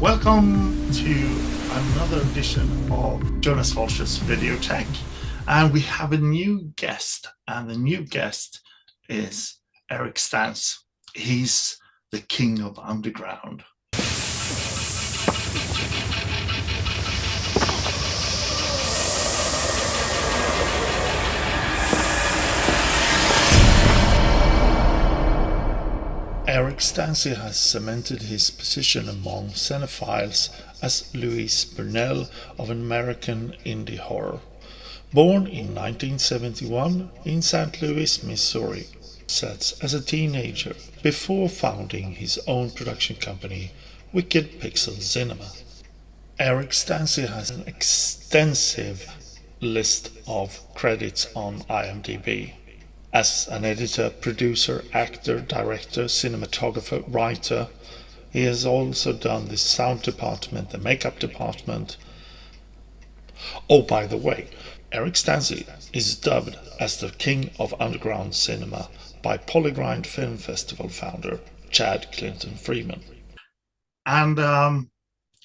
Welcome to another edition of Jonas Wolchers Videotek. And we have a new guest, and the new guest is Eric Stanze. He's the king of underground. Eric Stanze has cemented his position among cinephiles as Louis Burnell of American indie horror. Born in 1971 in St. Louis, Missouri, sets as a teenager before founding his own production company, Wicked Pixel Cinema. Eric Stanze has an extensive list of credits on IMDb. As an editor, producer, actor, director, cinematographer, writer, he has also done the sound department, the makeup department. Oh, by the way, Eric Stanze is dubbed as the king of underground cinema by Polygrind Film Festival founder Chad Clinton Freeman. And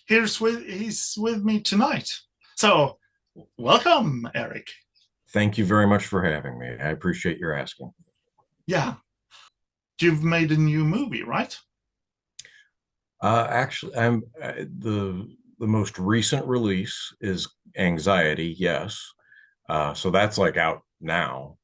he's with me tonight. So, welcome, Eric. Thank you very much for having me. I appreciate your asking. Yeah. You've made a new movie, right? Actually, I'm the most recent release is Anxiety, yes. So that's like out now.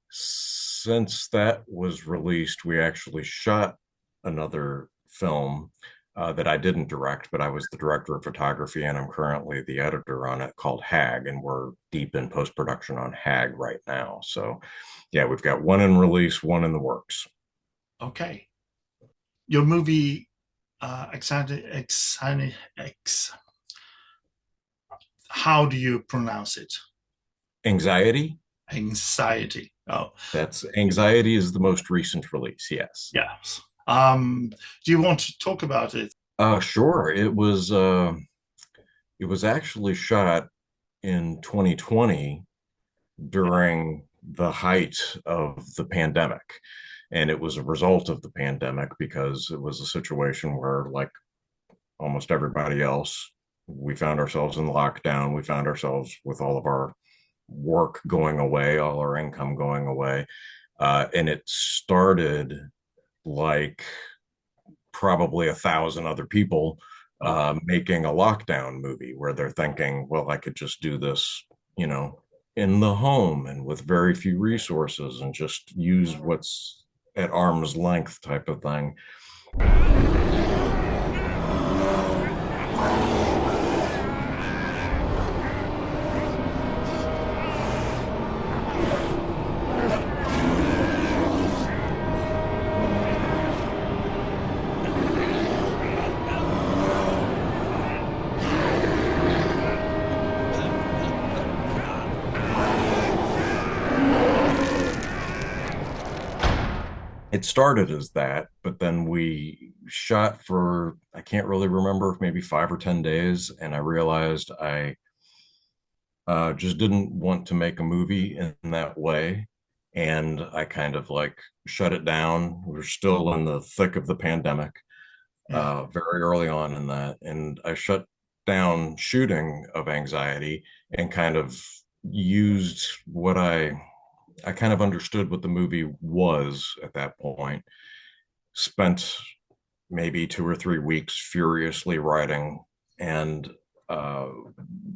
Since that was released, we actually shot another film that I didn't direct, but I was the director of photography, and I'm currently the editor on it, called Hag, and we're deep in post-production on Hag right now. So yeah, we've got one in release, one in the works. Okay. Your movie, how do you pronounce it? Anxiety? Anxiety. Oh, That's Anxiety is the most recent release, yes. yes. Do you want to talk about it? Sure. It was actually shot in 2020 during the height of the pandemic. And it was a result of the pandemic because it was a situation where, like almost everybody else, we found ourselves in lockdown. We found ourselves with all of our work going away, all our income going away. And it started like probably 1,000 other people making a lockdown movie where they're thinking, well, I could just do this, in the home and with very few resources and just use what's at arm's length type of thing. It started as that, but then we shot for, I can't really remember, maybe 5 or 10 days. And I realized I just didn't want to make a movie in that way. And I kind of like shut it down. We are still in the thick of the pandemic, Yeah. very early on in that. And I shut down shooting of Anxiety and kind of used what I kind of understood what the movie was at that point. Spent maybe 2 or 3 weeks furiously writing and uh,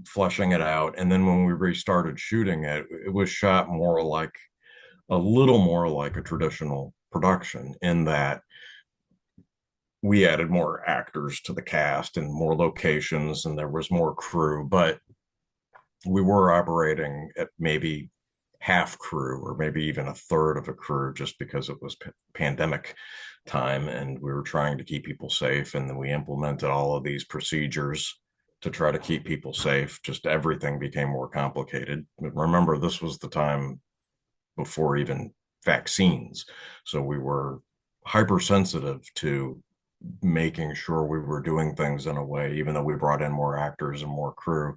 fleshing it out. And then when we restarted shooting it, it was shot more like a little more like a traditional production in that we added more actors to the cast and more locations and there was more crew, but we were operating at maybe half crew or maybe even a third of a crew just because it was pandemic time and we were trying to keep people safe. And then we implemented all of these procedures to try to keep people safe. Just everything became more complicated. Remember, this was the time before even vaccines. So we were hypersensitive to making sure we were doing things in a way, even though we brought in more actors and more crew,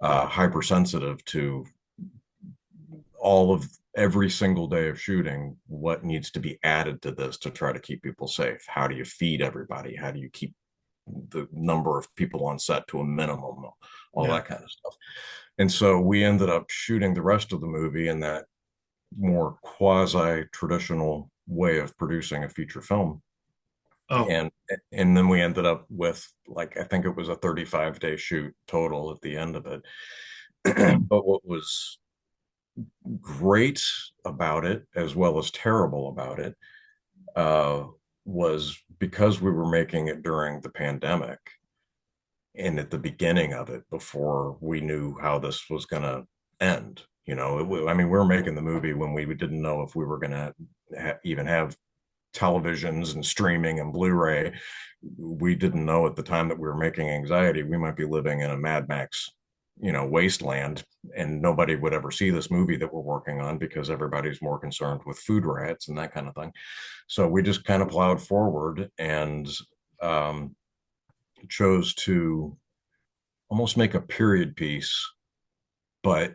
hypersensitive to all of every single day of shooting, what needs to be added to this to try to keep people safe. How do you feed everybody? How do you keep the number of people on set to a minimum, all Yeah. that kind of stuff. And so we ended up shooting the rest of the movie in that more quasi-traditional way of producing a feature film. Oh. And and then we ended up with, like, I think it was a 35-day shoot total at the end of it. But what was great about it, as well as terrible about it, uh, was because we were making it during the pandemic and at the beginning of it, before we knew how this was going to end. I mean, we were making the movie when we didn't know if we were going to even have televisions and streaming and Blu-ray. We didn't know at the time that we were making Anxiety, we might be living in a Mad Max, wasteland, and nobody would ever see this movie that we're working on because everybody's more concerned with food riots and that kind of thing. So we just kind of plowed forward and um, chose to almost make a period piece, but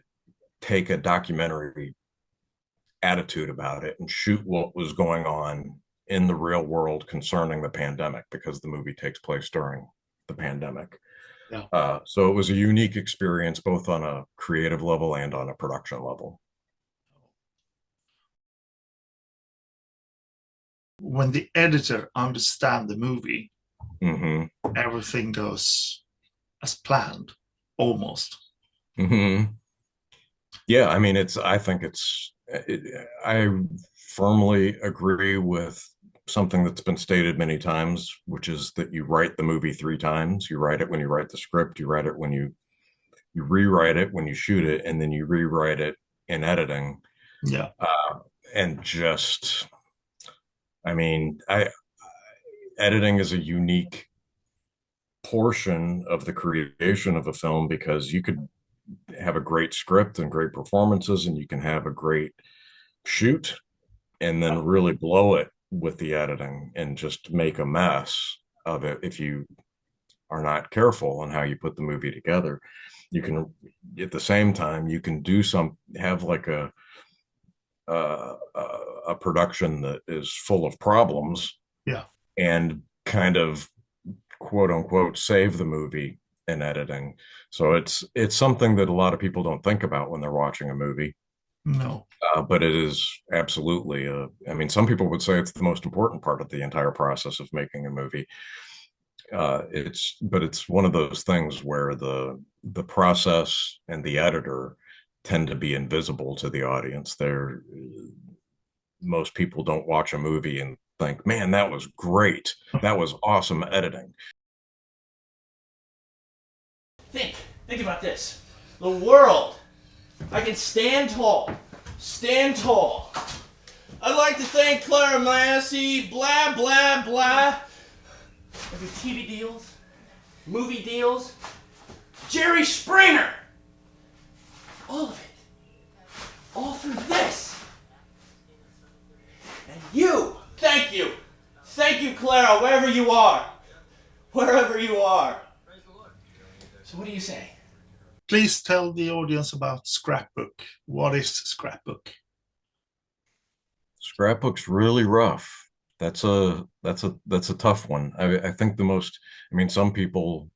take a documentary attitude about it and shoot what was going on in the real world concerning the pandemic, because the movie takes place during the pandemic. Yeah. So it was a unique experience, both on a creative level and on a production level. When the editor understands the movie, Mm-hmm. everything goes as planned, almost. Mm-hmm. Yeah, I mean, I firmly agree with something that's been stated many times, which is that you write the movie three times. You write it when you write the script, you write it when you rewrite it when you shoot it, and then you rewrite it in editing. Yeah. Uh, and just, I mean, I editing is a unique portion of the creation of a film, because you could have a great script and great performances, and you can have a great shoot and then really blow it with the editing and just make a mess of it if you are not careful on how you put the movie together. You can, at the same time, you can have like a production that is full of problems, Yeah. and kind of, quote unquote, save the movie in editing. So it's something that a lot of people don't think about when they're watching a movie. No. But it is absolutely, I mean, some people would say it's the most important part of the entire process of making a movie. But it's one of those things where the process and the editor tend to be invisible to the audience. Most people don't watch a movie and think, man, that was great. That was awesome editing. Think about this. The world. I can stand tall. Stand tall. I'd like to thank Clara Massey, blah, blah, blah. I do TV deals, movie deals, Jerry Springer. All of it. All through this. And you. Thank you. Thank you, Clara, wherever you are. Wherever you are. So what do you say? Please tell the audience about Scrapbook. What is Scrapbook? Scrapbook's really rough. That's a tough one. I think I mean, some people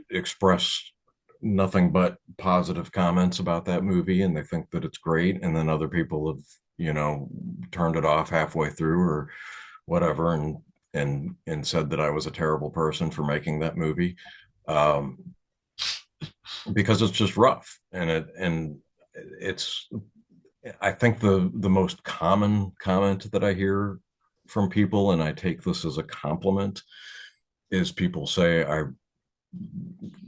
express nothing but positive comments about that movie, and they think that it's great, and then other people have, turned it off halfway through or whatever, and said that I was a terrible person for making that movie, um, because it's just rough, and it's, I think the most common comment that I hear from people, and I take this as a compliment, is people say, I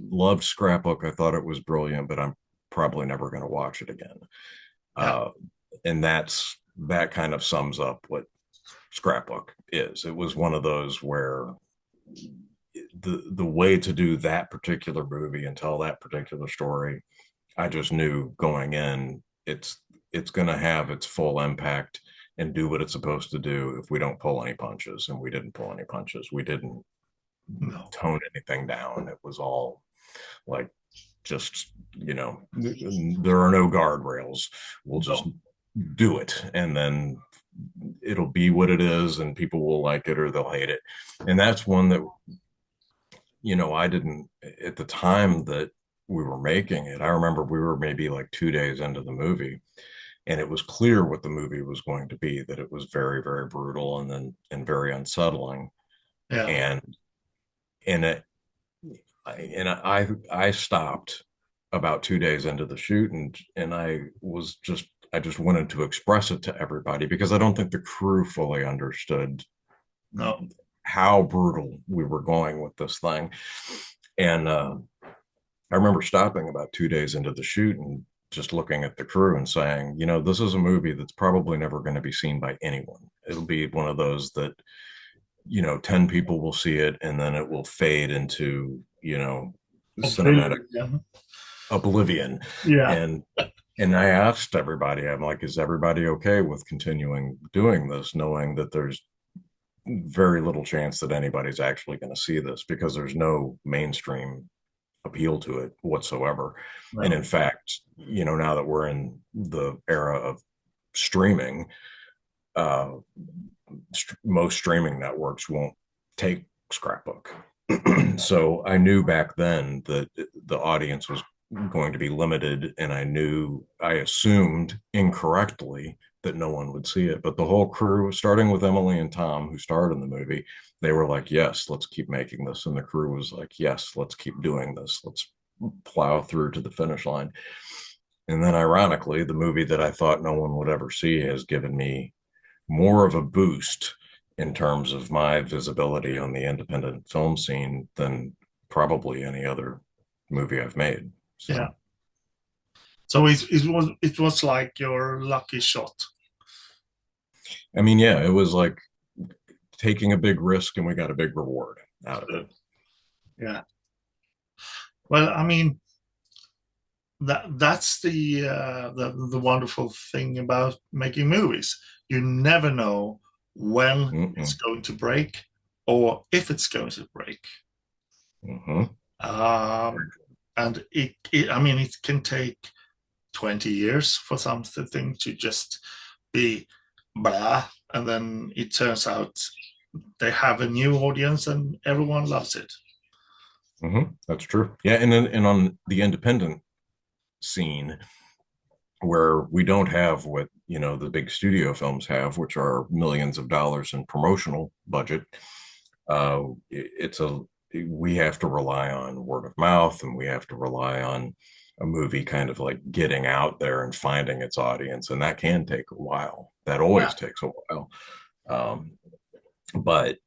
loved Scrapbook. I thought it was brilliant, but I'm probably never going to watch it again. Yeah. And that kind of sums up what Scrapbook is. It was one of those where the way to do that particular movie and tell that particular story, I just knew going in, it's going to have its full impact and do what it's supposed to do if we don't pull any punches. And we didn't pull any punches. We didn't tone anything down. It was all like, just, there are no guardrails. We'll just do it. And then it'll be what it is, and people will like it or they'll hate it. And that's one that, I didn't, at the time that we were making it, I remember we were maybe like 2 days into the movie, and it was clear what the movie was going to be, that it was very, very brutal and very unsettling. Yeah. And I stopped about 2 days into the shoot, and I just wanted to express it to everybody, because I don't think the crew fully understood No. how brutal we were going with this thing. And I remember stopping about 2 days into the shoot and just looking at the crew and saying, this is a movie that's probably never going to be seen by anyone. It'll be one of those that, 10 people will see it, and then it will fade into, cinematic oblivion. Yeah. And I asked everybody, I'm like, is everybody okay with continuing doing this, knowing that there's very little chance that anybody's actually going to see this, because there's no mainstream appeal to it whatsoever. No. And in fact, now that we're in the era of streaming, most streaming networks won't take Scrapbook. So I knew back then that the audience was going to be limited, and I assumed incorrectly that no one would see it. But the whole crew, starting with Emily and Tom, who starred in the movie, they were like, yes, let's keep making this. And the crew was like, yes, let's keep doing this. Let's plow through to the finish line. And then ironically, the movie that I thought no one would ever see has given me more of a boost in terms of my visibility on the independent film scene than probably any other movie I've made. So. Yeah. So it was like your lucky shot. I mean, yeah, it was like taking a big risk, and we got a big reward out of it. Yeah. Well, I mean, that's the wonderful thing about making movies. You never know when it's going to break, or if it's going to break. And it can take 20 years for something to just be blah, and then it turns out they have a new audience and everyone loves it. That's true. Yeah, and on the independent scene, where we don't have what the big studio films have, which are millions of dollars in promotional budget, we have to rely on word of mouth, and we have to rely on a movie kind of like getting out there and finding its audience, and that can take a while. That always takes a while. But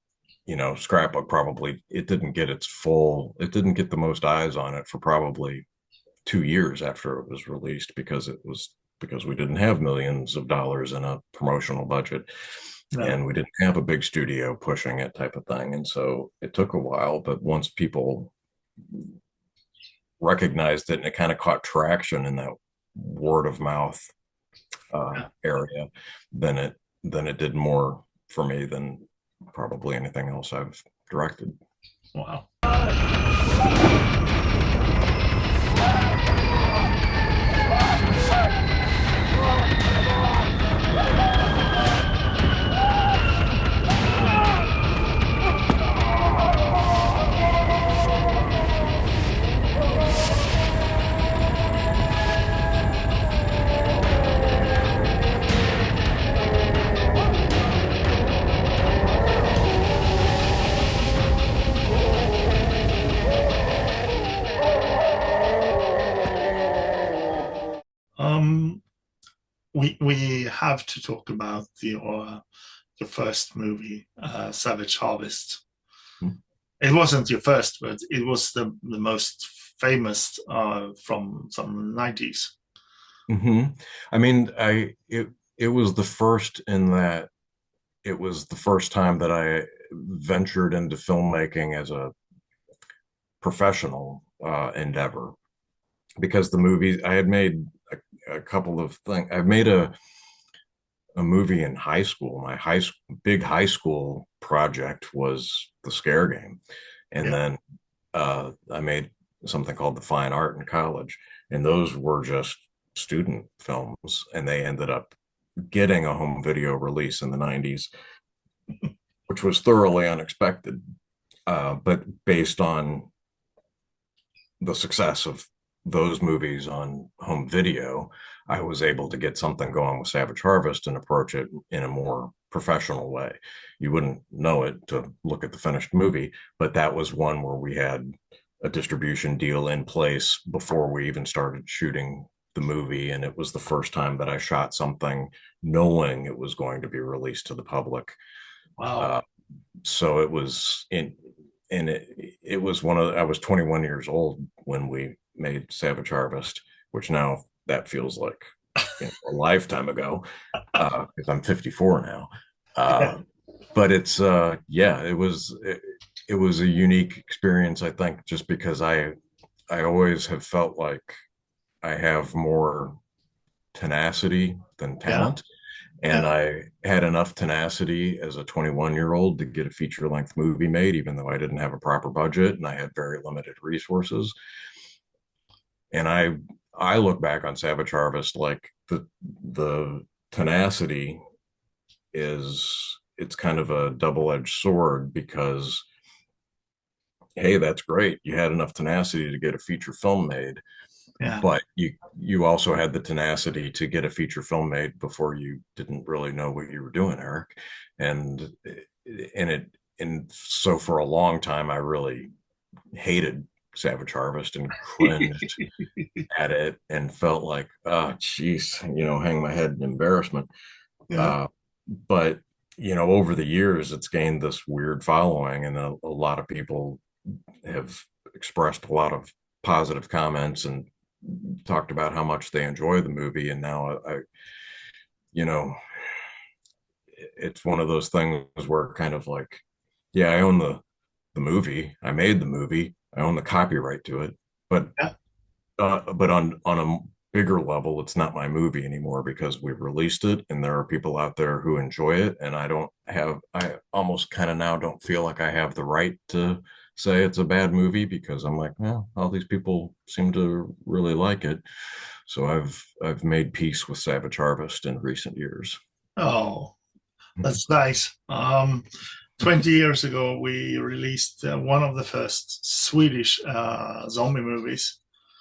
Scrapbook, probably it didn't get the most eyes on it for probably 2 years after it was released, because we didn't have millions of dollars in a promotional budget. No. And we didn't have a big studio pushing it, type of thing. And so it took a while, but once people recognized it and it kind of caught traction in that word of mouth area, then it did more for me than probably anything else I've directed. Wow. We have to talk about the first movie, Savage Harvest. It wasn't your first, but it was the most famous from some 90s. I mean, it was the first in that it was the first time that I ventured into filmmaking as a professional endeavor, because the movie I had made a couple of things. I made a movie in high school. My big high school project was The Scare Game, and then I made something called The Fine Art in college, and those were just student films, and they ended up getting a home video release in the 90s, which was thoroughly unexpected. But based on the success of those movies on home video, I was able to get something going with Savage Harvest and approach it in a more professional way. You wouldn't know it to look at the finished movie, but that was one where we had a distribution deal in place before we even started shooting the movie. And it was the first time that I shot something knowing it was going to be released to the public. Wow. So it was in, and it was I was 21 years old when we made Savage Harvest, which now that feels like a lifetime ago, because I'm 54 now. But it's yeah, it was a unique experience, I think, just because I always have felt like I have more tenacity than talent. And I had enough tenacity as a 21-year-old to get a feature-length movie made, even though I didn't have a proper budget and I had very limited resources. And I look back on Savage Harvest like the tenacity it's kind of a double-edged sword, because hey, that's great. You had enough tenacity to get a feature film made. Yeah. But you also had the tenacity to get a feature film made before you didn't really know what you were doing, Eric. And so for a long time I really hated Savage Harvest and cringed at it and felt like, oh geez, hang my head in embarrassment. But over the years it's gained this weird following, and a lot of people have expressed a lot of positive comments and talked about how much they enjoy the movie. And now it's one of those things where kind of like, yeah, I own the movie, I made the movie, I own the copyright to it, but on a bigger level, it's not my movie anymore because we've released it and there are people out there who enjoy it. And I almost kind of now don't feel like I have the right to say it's a bad movie, because I'm like, well, all these people seem to really like it. So I've made peace with Savage Harvest in recent years. Oh, that's nice. 20 years ago, we released one of the first Swedish zombie movies.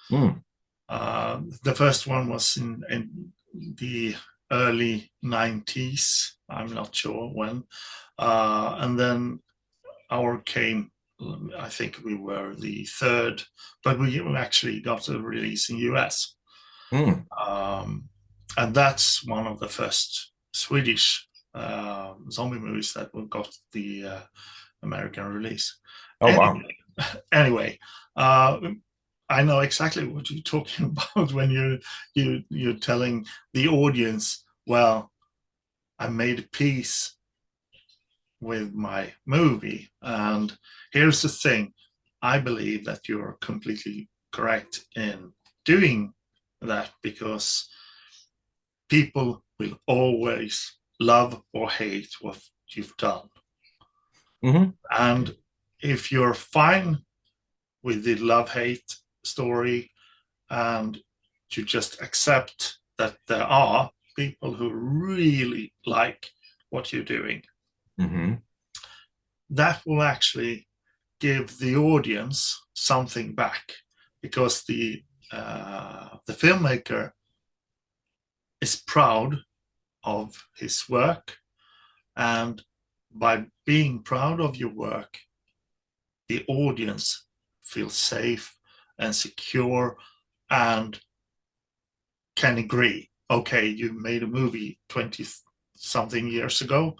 The first one was in the early 90s. I'm not sure when. And then our came, I think we were the third, but we actually got a release in US. And that's one of the first Swedish zombie movies that got the American release. Oh, wow. Anyway, I know exactly what you're talking about when you're telling the audience, well, I made peace with my movie. And here's the thing, I believe that you're completely correct in doing that, because people will always love or hate what you've done. And if you're fine with the love-hate story and you just accept that there are people who really like what you're doing, that will actually give the audience something back, because the filmmaker is proud of his work, and by being proud of your work, the audience feels safe and secure and can agree, okay, you made a movie 20 something years ago,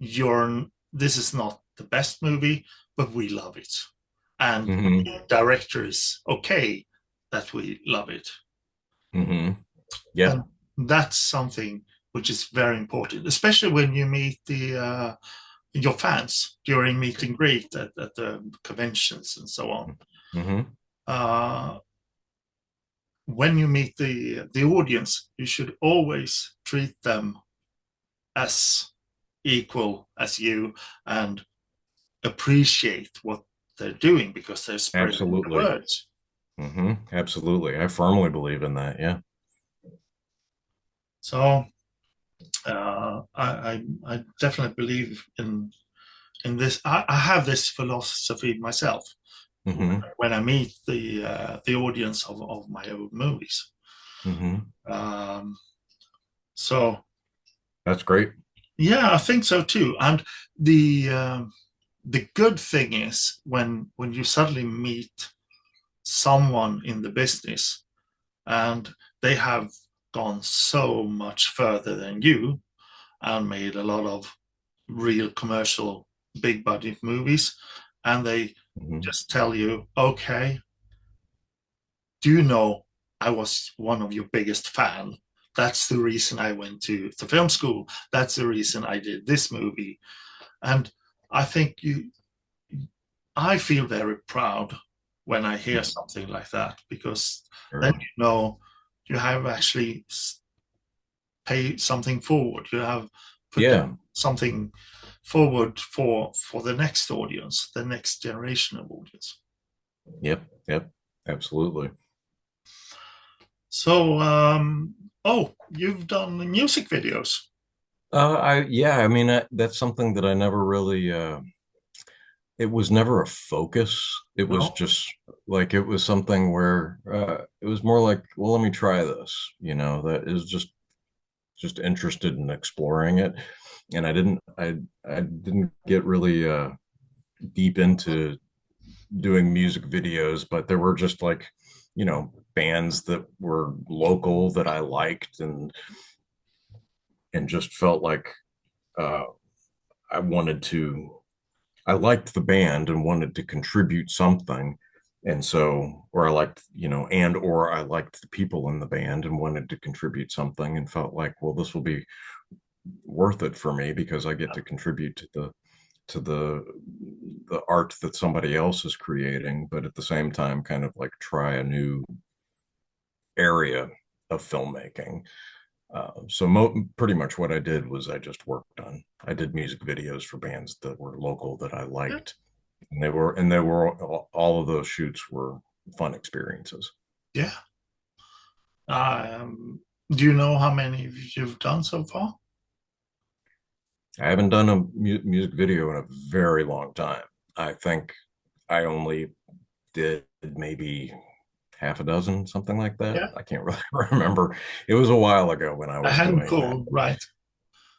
this is not the best movie, but we love it, and the director is okay that we love it. Yeah, and that's something which is very important, especially when you meet your fans during meet and greet at the conventions and so on. When you meet the audience, you should always treat them as equal as you and appreciate what they're doing, because they're spreading the words. Absolutely. I firmly believe in that. Yeah. So I definitely believe in this. I have this philosophy myself Hmm. when I meet the audience of my own movies. Hmm. Um, so That's great. yeah, I think so too. And the good thing is when you suddenly meet someone in the business and they have gone so much further than you and made a lot of real commercial big budget movies, and they Hmm. just tell you, okay, do you know I was one of your biggest fan? That's the reason I went to film school. That's the reason I did this movie. And I think I feel very proud when I hear something like that, because then Sure. you know you have actually paid something forward. You have put Yeah. something forward for the next audience, the next generation of audience. Yep. Yep. Absolutely. So, oh, you've done music videos. Yeah, I mean, that's something that I never really, it was never a focus. It was No? just like, it was something where, it was more like, well, let me try this, that is just interested in exploring it. And I didn't get really, deep into doing music videos, but there were just like, bands that were local that I liked and just felt like, uh, I wanted to, I liked the band and wanted to contribute something. And so, or I liked, or I liked the people in the band and wanted to contribute something and felt like, well, this will be worth it for me because I get to contribute to the art that somebody else is creating, but at the same time, kind of like try a new area of filmmaking. So pretty much what I did was I did music videos for bands that were local that I Yeah. liked, and they were all of those shoots were fun experiences. Yeah. Do you know how many you've done so far? I haven't done a music video in a very long time. I think I only did maybe half a dozen, something like that. Yeah. I can't really remember. It was a while ago when I A was doing that. handful, right?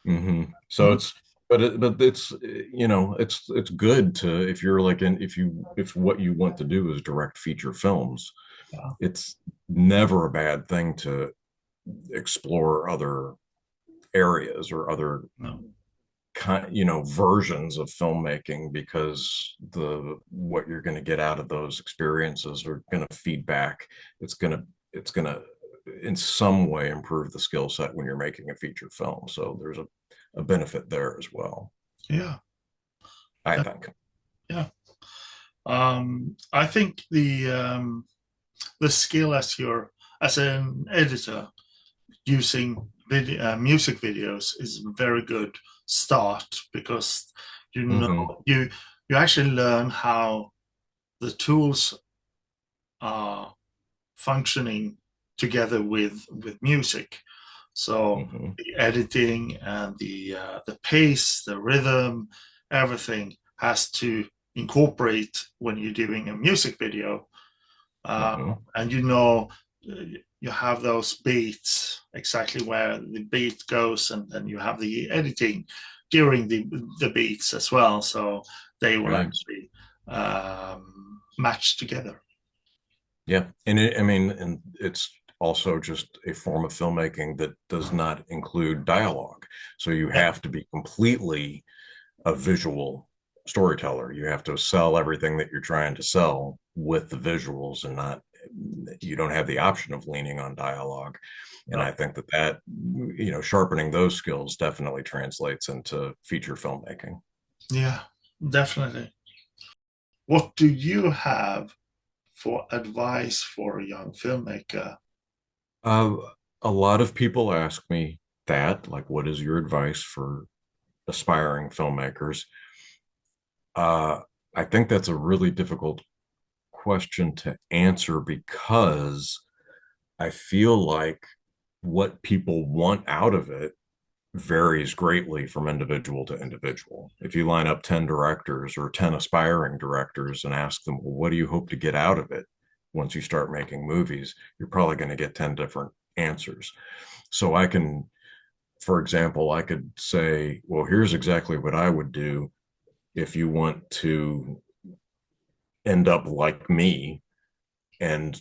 So Mhm. it's, but it's, it's good to, if you're like in if what you want to do is direct feature films, Yeah. it's never a bad thing to explore other areas or other No. versions of filmmaking, because the what you're going to get out of those experiences are going to feed back. It's going to in some way improve the skill set when you're making a feature film, so there's a benefit there as well, Yeah. I Uh, think. Yeah. I think the skill as an editor using music videos is a very good start, because you know Hmm. you actually learn how the tools are functioning together with music. So Hmm. the editing and the pace, the rhythm, everything has to incorporate when you're doing a music video. Hmm. And you have those beats exactly where the beat goes, and then you have the editing during the beats as well, so they will Right. actually match together. Yeah, I mean, and it's also just a form of filmmaking that does not include dialogue, so you Yeah, have to be completely a visual storyteller. You have to sell everything that you're trying to sell with the visuals, and not, you don't have the option of leaning on dialogue. And no, I think that sharpening those skills definitely translates into feature filmmaking. yeah, definitely. What do you have for advice for a young filmmaker? Uh, a lot of people ask me that, like, what is your advice for aspiring filmmakers? Uh, I think that's a really difficult question to answer, because I feel like what people want out of it varies greatly from individual to individual. If you line up 10 directors or 10 aspiring directors and ask them, well, what do you hope to get out of it once you start making movies? You're probably going to get 10 different answers. So I can, for example, I could say, well, here's exactly what I would do if you want to end up like me. And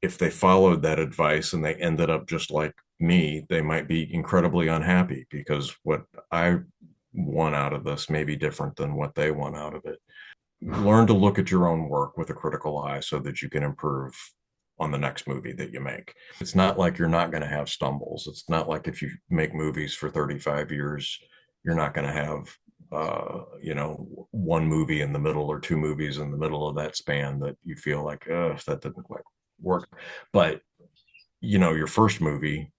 if they followed that advice and they ended up just like me, they might be incredibly unhappy because what I want out of this may be different than what they want out of it. Learn to look at your own work with a critical eye so that you can improve on the next movie that you make. It's not like you're not going to have stumbles. It's not like if you make movies for 35 years, you're not going to have one movie in the middle or two movies in the middle of that span that you feel like, that didn't quite work. But your first movie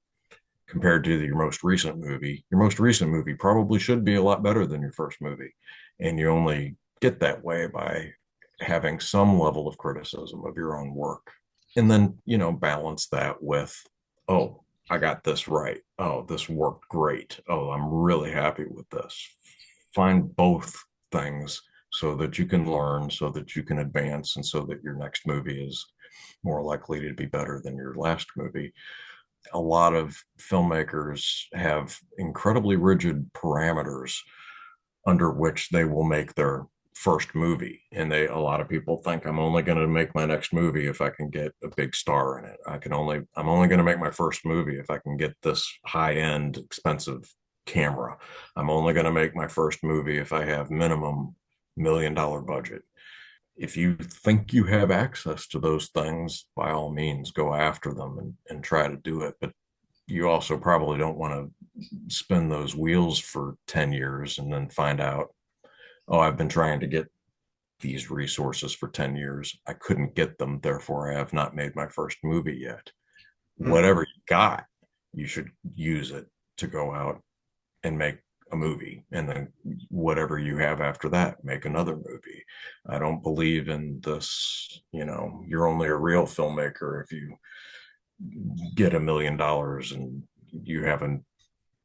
compared to your most recent movie probably should be a lot better than your first movie. And you only get that way by having some level of criticism of your own work. And then, balance that with, oh, I got this right. Oh, this worked great. Oh, I'm really happy with this. Find both things so that you can learn, so that you can advance, and so that your next movie is more likely to be better than your last movie. A lot of filmmakers have incredibly rigid parameters under which they will make their first movie. And a lot of people think I'm only going to make my next movie if I can get a big star in it. I'm only going to make my first movie if I can get this high end, expensive camera. I'm only going to make my first movie if I have minimum $1 million budget. If you think you have access to those things, by all means, go after them and try to do it. But you also probably don't want to spin those wheels for 10 years and then find out, oh, I've been trying to get these resources for 10 years. I couldn't get them. Therefore, I have not made my first movie yet. Whatever you got, you should use it to go out and make a movie, and then whatever you have after that, make another movie. I don't believe in this, you're only a real filmmaker if you get $1 million and you have a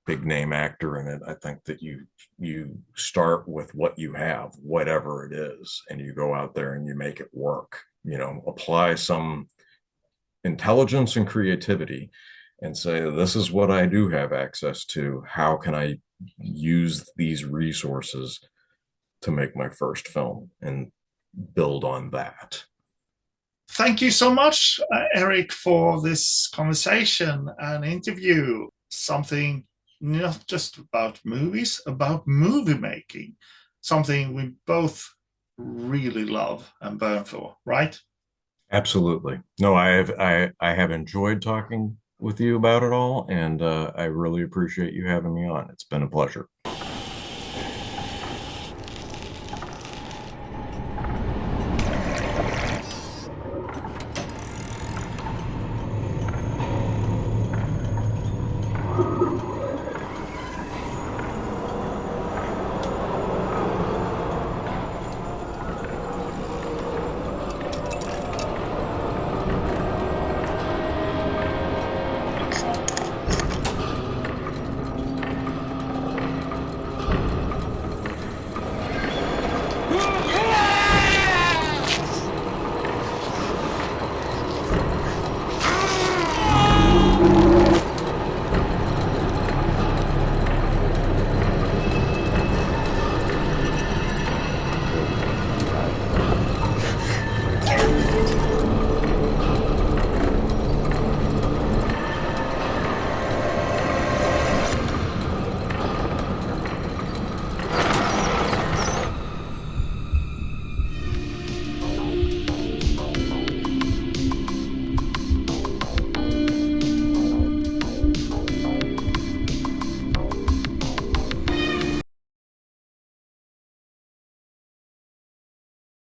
big name actor in it. I think that you start with what you have, whatever it is, and you go out there and you make it work. Apply some intelligence and creativity and say, this is what I do have access to. How can I use these resources to make my first film, and build on that? Thank you so much, Eric, for this conversation and interview. Something not just about movies, about movie making. Something we both really love and burn for, right? Absolutely. No, I have enjoyed talking with you about it all, and I really appreciate you having me on. It's been a pleasure.